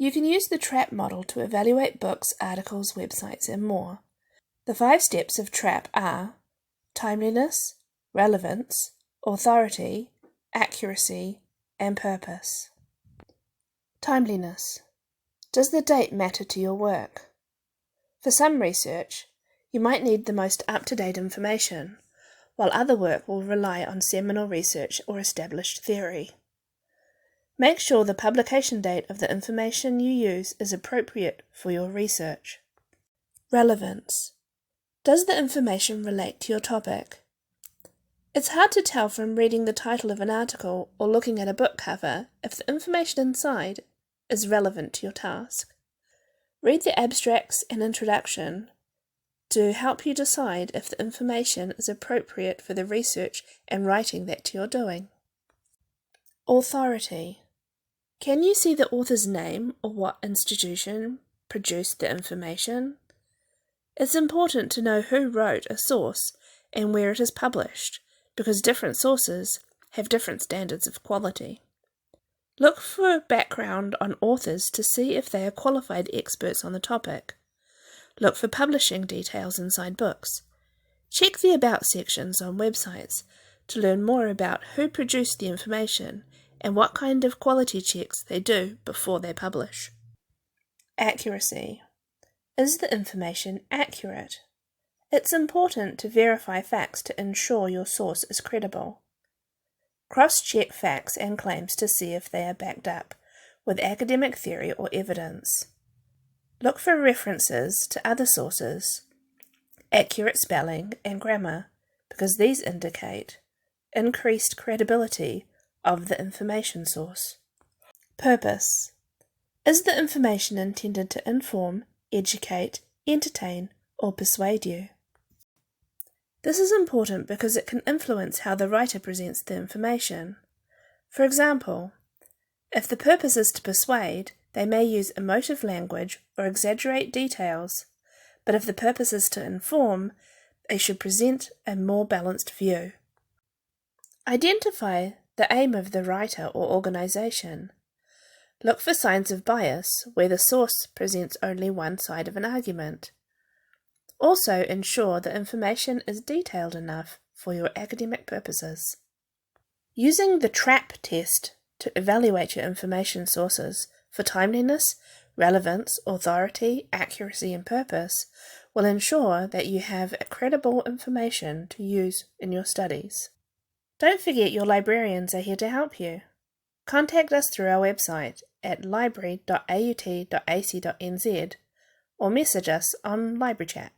You can use the TRAAP model to evaluate books, articles, websites, and more. The 5 steps of TRAAP are timeliness, relevance, authority, accuracy, and purpose. Timeliness. Does the date matter to your work? For some research, you might need the most up-to-date information, while other work will rely on seminal research or established theory. Make sure the publication date of the information you use is appropriate for your research. Relevance. Does the information relate to your topic? It's hard to tell from reading the title of an article or looking at a book cover if the information inside is relevant to your task. Read the abstracts and introduction to help you decide if the information is appropriate for the research and writing that you're doing. Authority. Can you see the author's name or what institution produced the information? It's important to know who wrote a source and where it is published, because different sources have different standards of quality. Look for background on authors to see if they are qualified experts on the topic. Look for publishing details inside books. Check the About sections on websites to learn more about who produced the information and what kind of quality checks they do before they publish. Accuracy. Is the information accurate? It's important to verify facts to ensure your source is credible. Cross-check facts and claims to see if they are backed up with academic theory or evidence. Look for references to other sources, accurate spelling and grammar, because these indicate increased credibility of the information source. Purpose. Is the information intended to inform, educate, entertain, or persuade you? This is important because it can influence how the writer presents the information. For example, if the purpose is to persuade, they may use emotive language or exaggerate details, but if the purpose is to inform, they should present a more balanced view. Identify the aim of the writer or organization. Look for signs of bias where the source presents only one side of an argument. Also ensure the information is detailed enough for your academic purposes. Using the TRAAP test to evaluate your information sources for timeliness, relevance, authority, accuracy, and purpose will ensure that you have credible information to use in your studies. Don't forget your librarians are here to help you. Contact us through our website at library.aut.ac.nz or message us on LibraryChat.